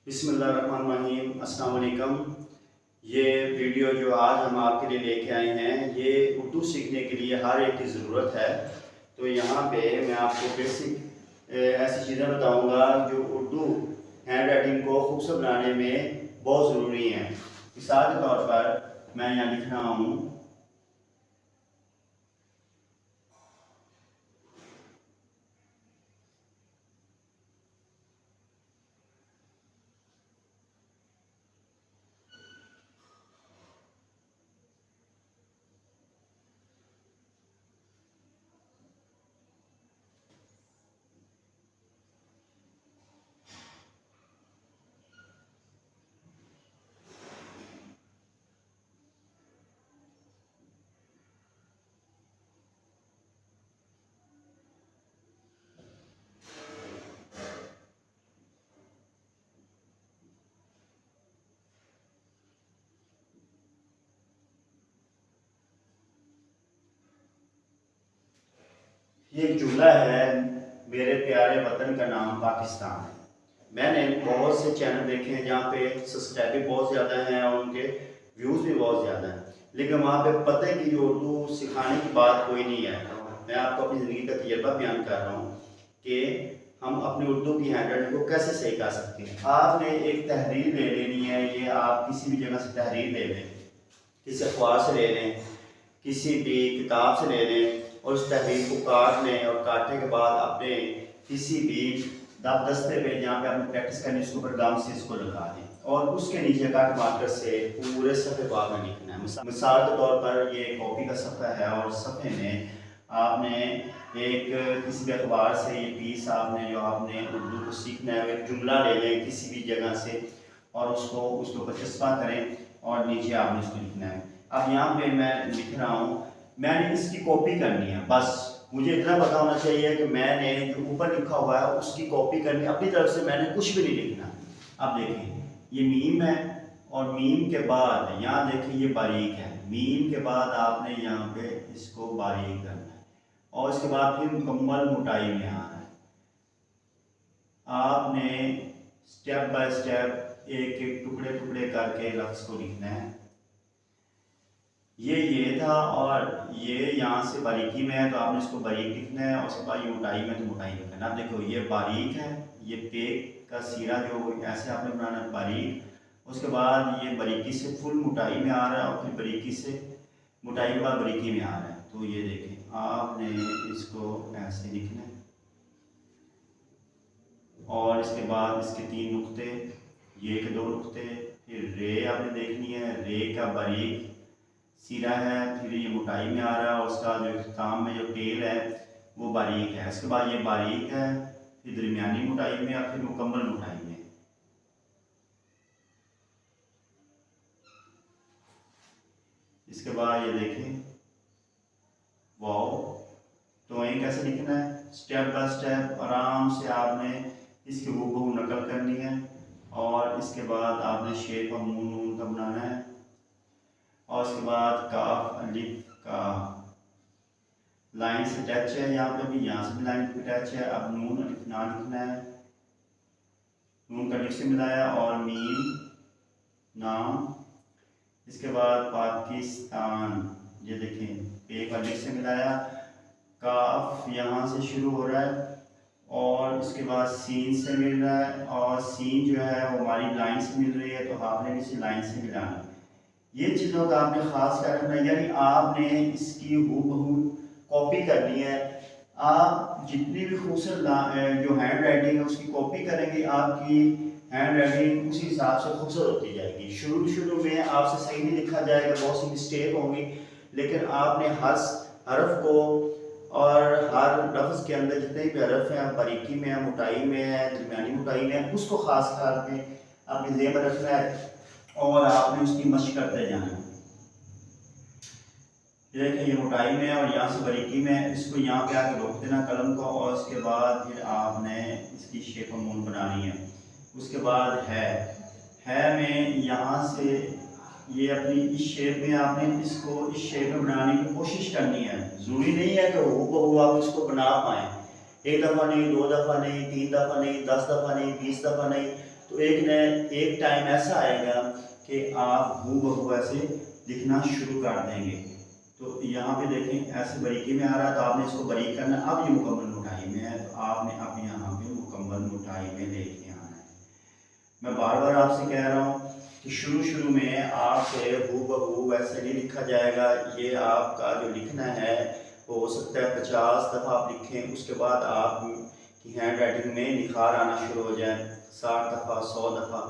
बिस्मिल्लाहिर्रहमानिर्रहीम, अस्सलाम वालेकुम। ये वीडियो जो आज हम आपके लिए लेके आए हैं, ये उर्दू सीखने के लिए हर एक की ज़रूरत है। तो यहाँ पे मैं आपको बेसिक ऐसी चीज़ें बताऊँगा जो उर्दू हैंड राइटिंग को खूबसूरत बनाने में बहुत ज़रूरी हैं। मिसाल के तौर पर मैं यहाँ लिख रहा हूँ, ये एक जुमला है, मेरे प्यारे वतन का नाम पाकिस्तान है। मैंने बहुत से चैनल देखे हैं जहाँ पे सब्सक्राइब भी बहुत ज़्यादा हैं और उनके व्यूज़ भी बहुत ज़्यादा हैं, लेकिन वहाँ पे पता है कि जो उर्दू सिखाने की बात कोई नहीं है। मैं आपको अपनी ज़िंदगी का तजुर्बा बयान कर रहा हूँ कि हम अपनी उर्दू की हैंड राइटिंग को कैसे सही कर सकते हैं। आपने एक तहरीर ले लेनी है, ये आप किसी भी जगह से तहरीर ले लें, किसी अखबार से ले लें, किसी भी किताब से ले लें और उस तहरीर को काट लें और काटने के बाद अपने किसी भी दस्ते पे जहाँ पे आपने प्रैक्टिस करनी उसके ऊपर गम से इसको लगा दें और उसके नीचे कट मार्कर से पूरे सफ़े बाद में लिखना है। मिसाल के तौर पर ये कॉपी का सफ़ा है और सफ़े में आपने एक किसी भी अखबार से ये पीस आपने जो आपने उर्दू को सीखना है एक जुमला ले लें किसी भी जगह से और उसको उसके ऊपर चस्पा करें और नीचे आपने उसको लिखना है। अब यहाँ पे मैं लिख रहा हूँ, मैंने इसकी कॉपी करनी है, बस मुझे इतना पता होना चाहिए कि मैंने जो ऊपर लिखा हुआ है उसकी कॉपी करनी, अपनी तरफ से मैंने कुछ भी नहीं लिखना। अब देखिए ये मीम है और मीम के बाद यहाँ देखिए ये बारीक है, मीम के बाद आपने यहाँ पे इसको बारीक करना है और इसके बाद फिर मुकम्मल मोटाई में आना है। आपने स्टेप बाय स्टेप एक एक टुकड़े टुकड़े करके लफ्ज़ को लिखना है। ये था और ये यहाँ से बारीकी में है तो आपने इसको बारीक लिखना है और उसके बाद ये मोटाई में तो मोटाई लिखना है। अब देखो ये बारीक है, ये पेट का सिरा जो ऐसे आपने बनाना है बारीक, उसके बाद ये बारीकी से फुल मोटाई में आ रहा है और फिर बारीकी से मोटाई के बाद बारीकी में आ रहा है। तो ये देखें आपने इसको ऐसे लिखना है और इसके बाद इसके 3 नुक्ते, ये के 2 नुक्ते, फिर रे आपने देखनी है, रे का बारीक सिरा है, फिर ये मोटाई में आ रहा है और उसका जो इख्तिताम में जो टेल है वो बारीक है। इसके बाद ये बारीक है, फिर दरमियानी मोटाई में और फिर मुकम्मल मोटाई में। इसके बाद ये देखें वाओ, तो ये कैसे लिखना है, स्टेप बाय स्टेप आराम से आपने इसकी हूबहू नकल करनी है और इसके बाद आपने शेप और मुंह नून का बनाना है और उसके बाद काफ अलिफ का लाइन से टच है, यहाँ पे भी यहाँ से भी लाइन पे टच है। अब नून अलिफ ना लिखना है, नून का अलिफ से मिलाया और मीम नाम, इसके बाद पाकिस्तान, ये देखें एक अलिफ से मिलाया, काफ यहाँ से शुरू हो रहा है और इसके बाद सीन से मिल रहा है और सीन जो है वो हमारी लाइन से मिल रही है तो आपने इसी लाइन से मिलाना। ये चीज़ों का आपने खास कर रखना, यानी आपने इसकी हूबहू कॉपी करनी है। आप जितनी भी खूबसूरत जो हैंड राइटिंग है उसकी कॉपी करेंगे, आपकी हैंड राइटिंग उसी हिसाब से खूबसूरत होती जाएगी। शुरू में आपसे सही नहीं लिखा जाएगा, बहुत सी मिस्टेक होंगी, लेकिन आपने हर हरफ को और हर लफ्ज़ के अंदर जितने भी हरफ हैं बारीकी में है, मोटाई में है, दरमियानी मोटाई में है, उसको ख़ास करके अपने ज़हन में रखना है और आपने उसकी मशक करते जाना है। देखिए ये मोटाई में है और यहाँ से बारीकी में है, इसको यहाँ पे आके रोक देना कलम को और उसके बाद फिर आपने इसकी शेप और मून बनानी है। उसके बाद है में यहाँ से ये अपनी इस शेप में आपने इसको इस शेप में बनाने की कोशिश करनी है। ज़रूरी नहीं है कि हूबहू आप इसको बना पाएँ, 1 दफ़ा नहीं, 2 दफ़ा नहीं, 3 दफ़ा नहीं, 10 दफ़ा नहीं, 20 दफ़ा नहीं, तो एक टाइम ऐसा आएगा कि आप हूबहू ऐसे लिखना शुरू कर देंगे। तो यहाँ पे देखें ऐसे बारीकी में आ रहा है, तो आपने इसको बारीक करना है। अब ये मुकम्मल मोटाई में है, तो आपने अब यहाँ पे मुकम्मल मोटाई में लेके आना है। मैं बार बार आपसे कह रहा हूँ कि शुरू में आपसे हूबहू वैसे नहीं लिखा जाएगा। ये आपका जो लिखना है वो हो सकता है 50 दफ़ा आप लिखें, उसके बाद आप की हैंड राइटिंग में निखार आना शुरू हो जाए, 60 दफ़ा 100 दफ़ा।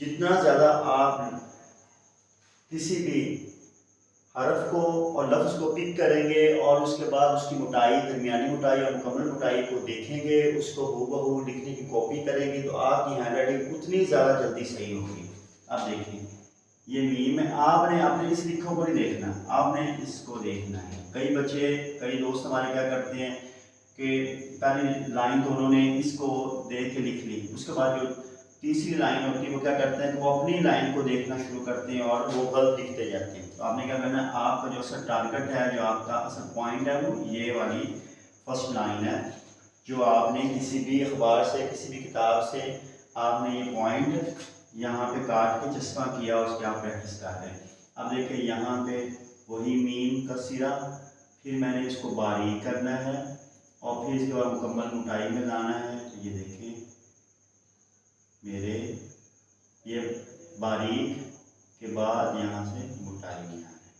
जितना ज़्यादा आप किसी भी हरफ को और लफ्ज़ को पिक करेंगे और उसके बाद उसकी मोटाई, दरमियानी मोटाई और मुकम्मल मोटाई को देखेंगे, उसको हूबहू लिखने की कॉपी करेंगे, तो आपकी हैंड राइटिंग उतनी ज़्यादा जल्दी सही होगी। अब देखिए ये मीम है, आपने अपने इस लिखों को नहीं देखना, आपने इसको देखना है। कई बच्चे, कई दोस्त हमारे क्या करते हैं कि पहली लाइन तो उन्होंने इसको देख के लिख ली, उसके बाद जो तीसरी लाइन होती है वो क्या करते हैं कि वो अपनी लाइन को देखना शुरू करते हैं और वो गलत लिखते जाते हैं। तो आपने क्या करना है, आपका जो असल टारगेट है, जो आपका असल पॉइंट है, वो ये वाली फर्स्ट लाइन है, जो आपने किसी भी अखबार से, किसी भी किताब से आपने ये पॉइंट यहाँ पे काट के चश्मा किया, उसकी आप प्रैक्टिस कर रहे हैं। अब देखिए यहाँ पे वही मीम का सिरा, फिर मैंने इसको बारीक करना है और फिर इसके बाद मुकम्मल मोटाई में लाना है। तो ये देखिए मेरे ये बारीक के बाद यहाँ से मोटाई में आना है।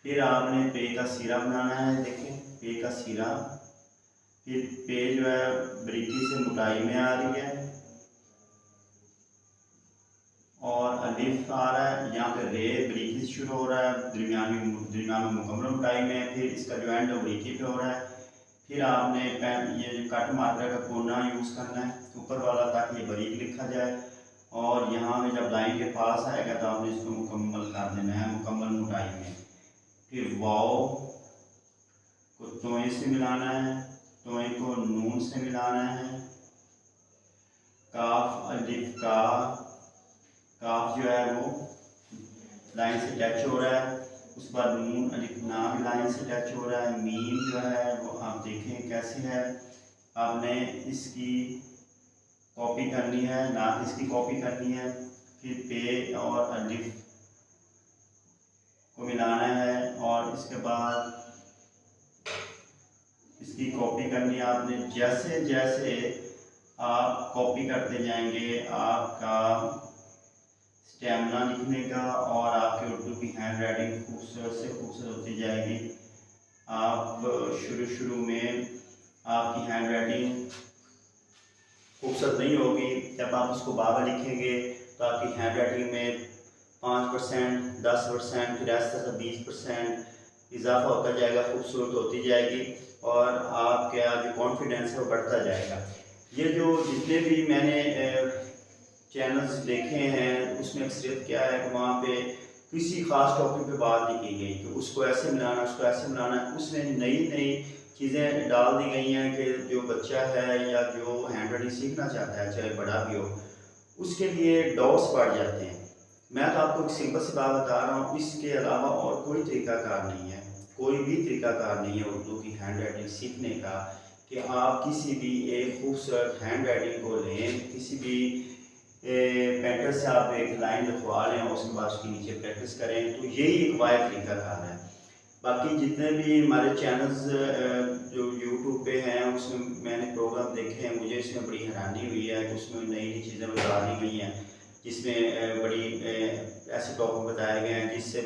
फिर आपने पे का सिरा बनाना है। देखिए पे का सिरा, फिर पे जो है बारीकी से मोटाई में आ रही है और अलिफ आ रहा है, यहाँ पे रे बारीकी से शुरू हो रहा है, दरमियान में मुकम्मल मोटाई में, फिर इसका जो एंड है बारीकी पे हो रहा है। फिर आपने ये जो कट मात्रा का कोना यूज़ करना है ऊपर वाला, ताकि ये बारीक लिखा जाए। और यहाँ में जब लाइन के पास आएगा तो आपने इसको मुकम्मल कर देना है मुकम्मल मोटाई में। फिर वाव को तोए से मिलाना है, तोए को नून से मिलाना है, काफ अलिफ का, काफ जो है वो लाइन से टच हो रहा है, उस बाद नून अलिफ ना भी लाइन से टच हो रहा है। मीम जो है वो आप देखें कैसी है, आपने इसकी कॉपी करनी है, ना इसकी कॉपी करनी है। फिर पे और अलिफ को मिलाना है और इसके बाद इसकी कॉपी करनी है आपने। जैसे जैसे आप कॉपी करते जाएंगे, आपका स्टेमिना लिखने का और आपके उर्दू की हैंड राइटिंग खूबसूरत से खूबसूरत होती जाएगी। आप शुरू में आपकी हैंड राइटिंग खूबसूरत नहीं होगी, जब आप उसको बाबा लिखेंगे तो आपकी हैंड राइटिंग में 5%, 10%, फिर ऐसा 20% इजाफा होता जाएगा, खूबसूरत होती जाएगी और आपका जो कॉन्फिडेंस है वो बढ़ता जाएगा। ये जो जितने भी मैंने चैनल्स देखे हैं उसमें अक्सरियत क्या है कि वहाँ पे किसी ख़ास टॉपिक पे बात नहीं की गई कि उसको ऐसे मिलाना, उसको ऐसे मिलाना। उसमें नई चीज़ें डाल दी गई हैं कि जो बच्चा है या जो हैंड राइटिंग सीखना चाहता है, चाहे बड़ा भी हो, उसके लिए डाउट्स बढ़ जाते हैं। मैं तो आपको एक सिंपल सी बात बता रहा हूँ, इसके अलावा और कोई तरीकाकार नहीं है, कोई भी तरीकाकार नहीं है उर्दू की हैंड राइटिंग सीखने का कि आप किसी भी एक खूबसूरत हैंड राइटिंग को लें, किसी भी पेंटर से आप एक लाइन लिखवा लें और उसके बाद उसके नीचे प्रैक्टिस करें, तो यही एक वायद तरीकाकार है। बाकी जितने भी हमारे चैनल्स जो यूट्यूब पे हैं उसमें मैंने प्रोग्राम देखे हैं, मुझे इसमें बड़ी हैरानी हुई है कि उसमें नई चीज़ें बता दी गई हैं, जिसमें बड़ी ऐसे टॉपिक बताए गए हैं जिससे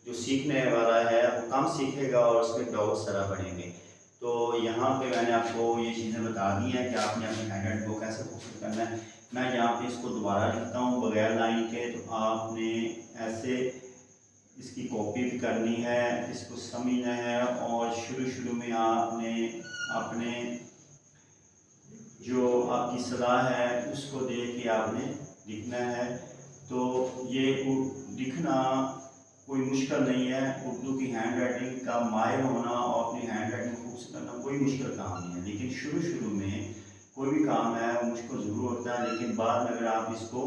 जो सीखने वाला है वो कम सीखेगा और उसमें डाउट सारा बढ़ेंगे। तो यहाँ पे मैंने आपको ये चीज़ें बता दी हैं कि आपने अपनी हैंड राइटिंग को कैसे खूबसूरत करना है। मैं यहाँ पे इसको दोबारा लिखता हूँ बगैर लाइन के, तो आपने ऐसे इसकी कॉपी भी करनी है, इसको समझना है और शुरू में आपने अपने जो आपकी सलाह है उसको देख के आपने लिखना है। तो ये लिखना कोई मुश्किल नहीं है, उर्दू की हैंड राइटिंग का माहिर होना और अपनी हैंड राइटिंग खूबसूरत करना कोई मुश्किल काम नहीं है। लेकिन शुरू में कोई भी काम है वो मुश्किल ज़रूर होता है, लेकिन बाद में अगर आप इसको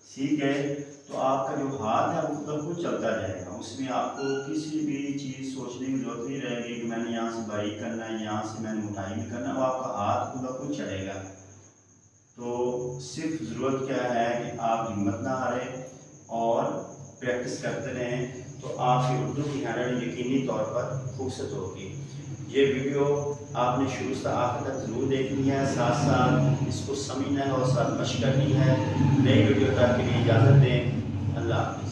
सीख गए तो आपका जो हाथ है वो खुद खुद चलता जाएगा। उसमें आपको किसी भी चीज़ सोचने की जरूरत नहीं रहेगी कि मैंने यहाँ से बारीक करना है, यहाँ से मैंने मोटाई में करना है, वो आपका हाथ खुद खुद चलेगा। तो सिर्फ ज़रूरत क्या है कि आप हिम्मत ना हारें और प्रैक्टिस करते रहें, तो आपकी उर्दू की हैंडराइटिंग यकीनी तौर पर खूबसूरत होगी। ये वीडियो आपने शुरू से आखिर तक ज़रूर देखनी है, साथ साथ इसको समझना है और साथ मशक करनी है। नई वीडियो तक के लिए इजाज़त दें। अल्लाह।